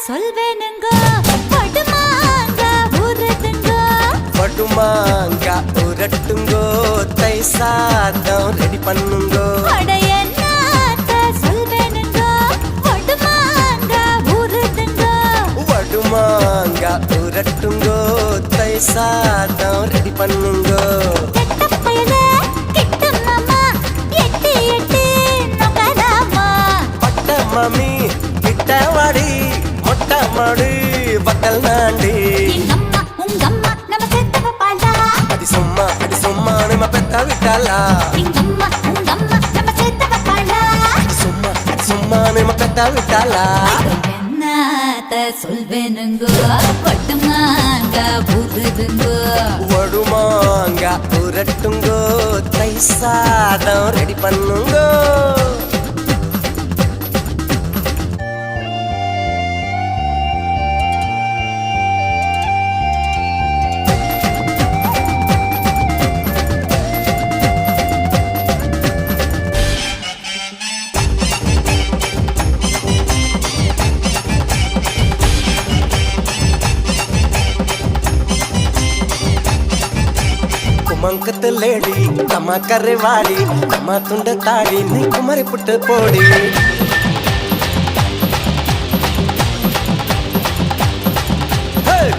சொல்வேனுங்க படுமாங்க ஊரட்டுங்க படுமாங்க ஊரட்டுங்கோ தை சாதம் ரெடி பண்ணுங்கோ அடையன்னாத்த சொல்வேனுங்க படுமாங்க ஊரட்டுங்க படுமாங்க ஊரட்டுங்கோ தை சாதம் ரெடி பண்ணுங்கோ கெட்டப்பயலே கிட்டம்மா எட்டி எட்டி நகராமா பட்ட மாமி கிட்ட வாடி மொட்டை மாடு பக்கல் நாண்டி எங்கம்மா உங்கம்மா நம்ம செத்தவ பாலா அடி சும்மா நம்ம பெத்த விட்டாளா எங்கம்மா உங்கம்மா நம்ம செத்தவ பாலா அடி சும்மா நம்ம பெத்த விட்டாளா என்னத்த சொல்வேனுங்க படுமாங்க ஊரட்டுங்க வடுமாங்க ஊரட்டுங்கோ தை சாதம் ரெடி பண்ணுங்கோ குமங்கத்து லேடி தம்மா கரைவாடி தம்மா துண்ட தாடி நீ குமரி புட்டு போடி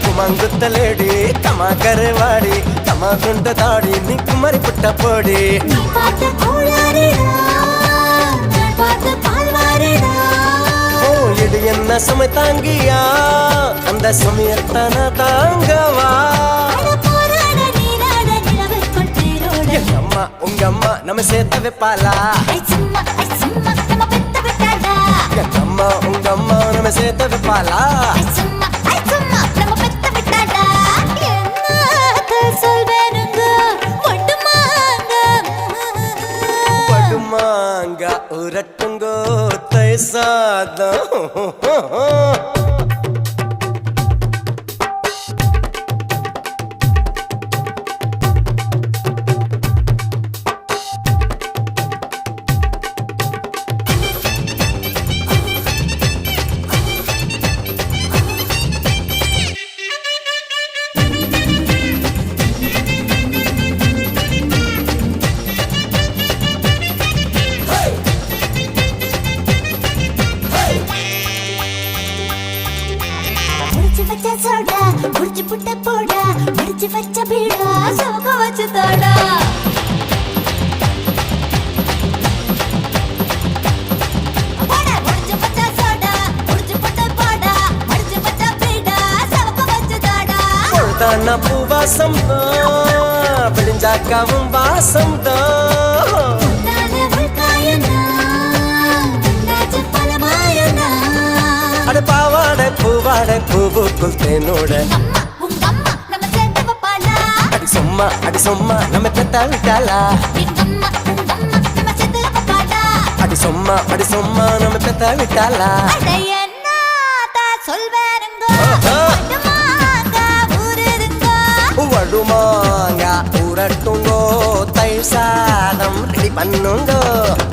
குமங்குத்த லேடி தம்மா கரைவாடி தம்மா துண்ட தாடி நீ குமரி புட்ட போடி நீ பார்த்த கோளாறுடா நான் பார்த்த பால்வாறுடா ஓ இது என்ன சுமை தாங்கியா அந்த சுமையத்தான தாங்கவா அட போராட நீராட நிலவுக்குள் தேரோட எங்க அம்மா உங்க அம்மா நம்ம சேர்த்த வைப்பாளா ஐ சும்மா நம்ம பெத்த விட்டாளா எங்க அம்மா உங்க அம்மா நம்ம சேர்த்த வைப்பாளா ஐ சும்மா நம்ம பெத்த விட்டாளா என்னத்த சொல்வேனுங்க ஒட்டுமாங்க படுமாங்க உரட்டுங்கோ தை சாதம் முடிச்சு வச்ச சோடா முடிச்சு புட்ட போடா முடிச்சு வச்ச பீடா சோக வச்சு தாடா போடா முடிச்சு வச்ச சோடா முடிச்சு புட்ட போடா முடிச்சு வச்ச பீடா சோக வச்சு தாடா பொழுதான பூவாசம் தான் விடிஞ்சாக்காவும் வாசம் தான் நானே உள்காயனா நாச்சு பலமாயனா அட பாவாடை பூவாடை பூவுக்குள் தேனோட அம்மா உங்க அம்மா நம்ம சேர்த்து பாலா அடி சும்மா நம்ம பெத்த விட்டாளா எங்கம்மா உங்கம்மா நம்ம சேர்த்து பாலா அடி சும்மா நம்ம பெத்த விட்டாளா அட என்னத்த சொல்வேனுங்க ஆஹா. படுமாங்க ஊருதுங்க வடுமாங்க ஊரட்டுங்கோ தை சாதம் ரெடி பண்ணுங்கோ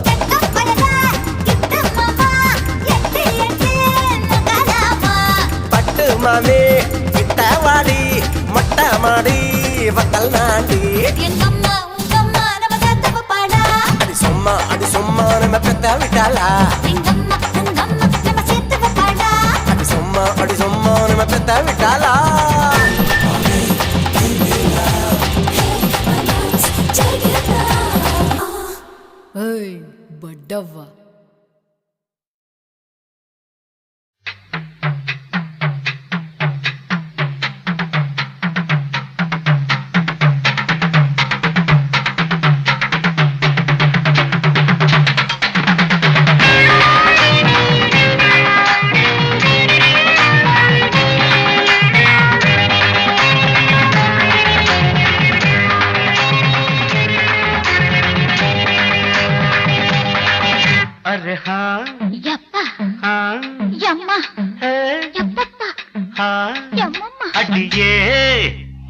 கெட்டப்படலா கிட்டம்மா எட்டி எட்டி நகராமா பட்டு மாமி கிட்ட வாடி மொட்டை மாடி வக்கல் நாண்டி எங்கம்மா உங்கம்மா நம்ம சேர்த்து பாலா அடி சும்மா நம்ம பெத்த விட்டாளா எங்கம்மா உங்கம்மா நம்ம சேர்த்து பாலா அடி சும்மா நம்ம பெத்த விட்டாளா ஏய் பட்டவா अरे हाँ ಯಪ್ಪ हाँ ಯಮ್ಮ है ಯಪ್ಪಪ್ಪ हाँ ಯಮ್ಮಮ್ಮ அடியே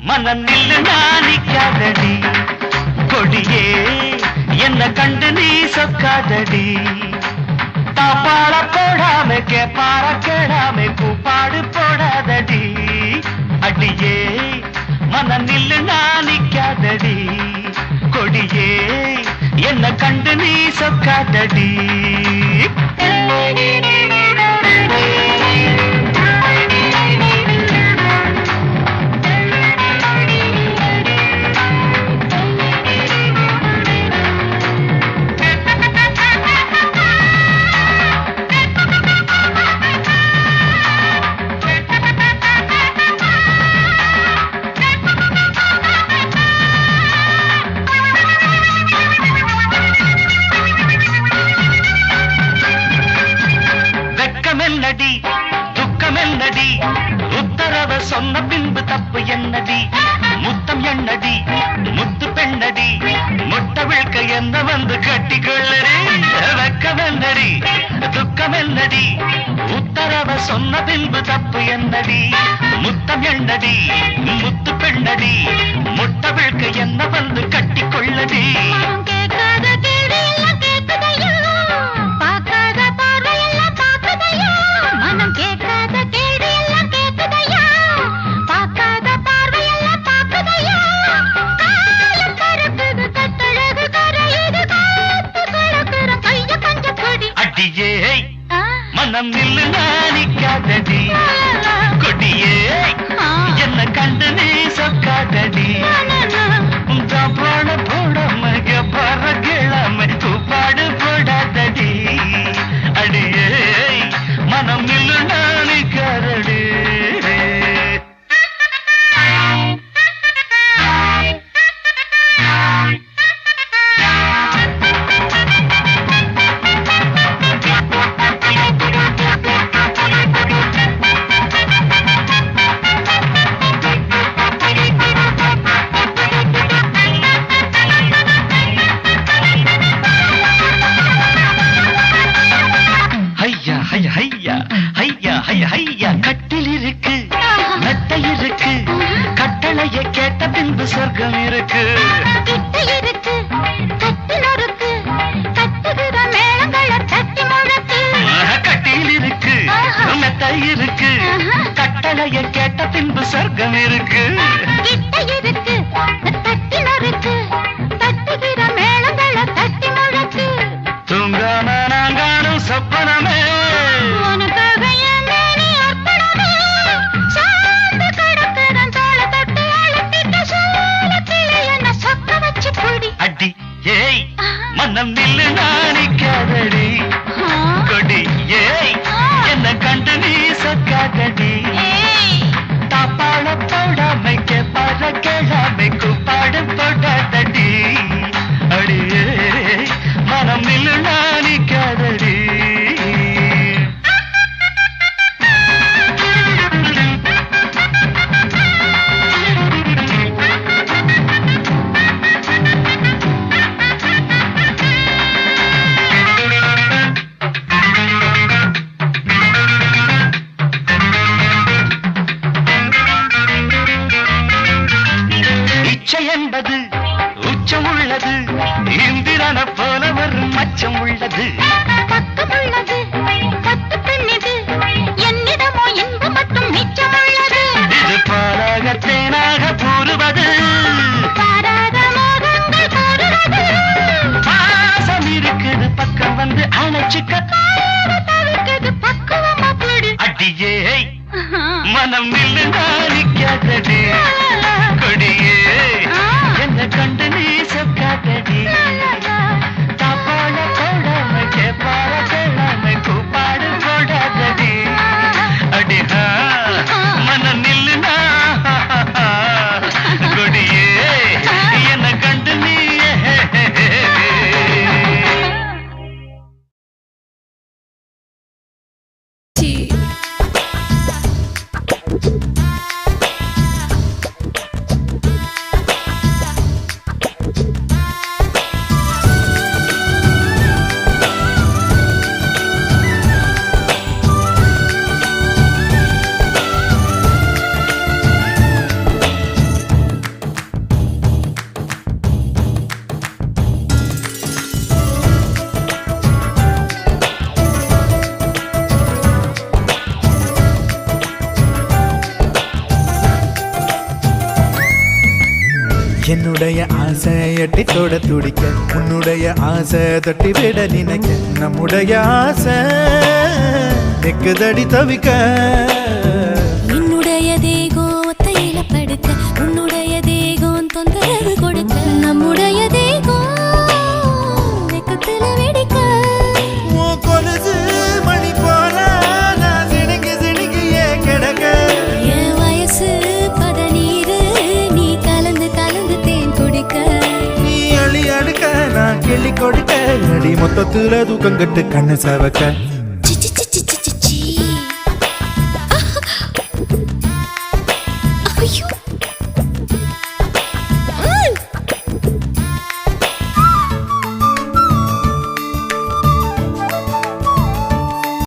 மன நில்லு நானிக்காதடி கொடியே என்ன கண்டு நீ சொக்காதடி தாப்பாள போடாம கேப்பார கேடாம பூப்பா கண்டு நீ சொக்காதடி. வெக்கமென்னடி துக்கமென்னடி உத்தரவ சொன்ன பின்பு தப்பு என்னடி முத்தம் என்னடி முத்து பெண்ணடி முட்டை விழ்க்க என்ன வந்து கட்டிக்கொள்ளடி. வெக்கமென்னடி துக்கமென்னடி உத்தரவ சொன்ன பின்பு தப்பு என்னடி முத்தம் என்னடி முத்து பெண்ணடி முட்டை விழ்க்க என்ன வந்து கட்டிக்கொள்ளடி. அடியே மனம் நில்லு நானிக்காதடி. கொடியே என்ன கண்டு நீ சொக்காதடி. போட போடாம பற கிழமை கூப்பாடு போடாதடி. அடியே மனம் நில்லு நானிக்காதடி. கட்டில் இருக்கு மெத்தை இருக்கு கட்டளைய கேட்ட பின்பு சொர்க்கம் இருக்கு. கட்டில் இருக்கு மெத்தை இருக்கு கட்டளைய கேட்ட பின்பு சொர்க்கம் இருக்கு. தூங்காம நாங்கானும் சொப்பனமே அடி ஏய் மனம் நில்லு நானிக்காதடி. கொடி ஏய் என்ன கண்டு நீ சொக்காதடி. தாப்பாள போடாமை கேப்பார கேளாமை கூப்பாடு போடாதடி. அடியே மனம் நில்லு நானிக்காதடி. என்பது உச்சம் உள்ளது இந்திரன போல ஒரு மச்சம் உள்ளது. பக்கம் உள்ளது பத்து பெண்ணிது என்னிடமோ இன்பம் மட்டும் மிச்சம் உள்ளது. இது பாலாக தேனாக கூறுவது பாராத மோகங்கள் கூறுவது. பாசம் இருக்குது பக்கம் வந்து அணைச்சுக்க தவிர்க்கிறது பக்குவமா போடு. அடியே மனம் நில்லு நானிக்காதடி. கொடியே என்ன கண்டு நீ சொக்காதடி. தாப்பாள போடாம கேப்பார கேளாம கூப்பாடு போடாதடி. அடிஹா மனம் நில்லு கொடியே என்ன கண்டு நீ. என்னுடைய ஆசை எட்டி தொட துடிக்க உன்னுடைய ஆசை தொட்டி விட நினைக்க நம்முடைய ஆசை நெக்குதடி தவிக்க என்னுடைய தேகம் ஒத்தையில படுக்க உன்னுடைய தேகம் தொந்தரவு கொடுக்க நம்முடைய தேகம் வெக்கத்துல வெடிக்க உன் கொலுசு மணி போல நான் சிணுங்கி சிணுங்கி ஏன் கிடக்க என் வயசு பதநீரு நீ கலந்து கலந்து தேன் குடிக்க நீ அள்ளி அடுக்க நான் கிள்ளி கொடுக்க அடி மொத்தத்துல தூக்கம் கட்டு கண்ணு சவக்க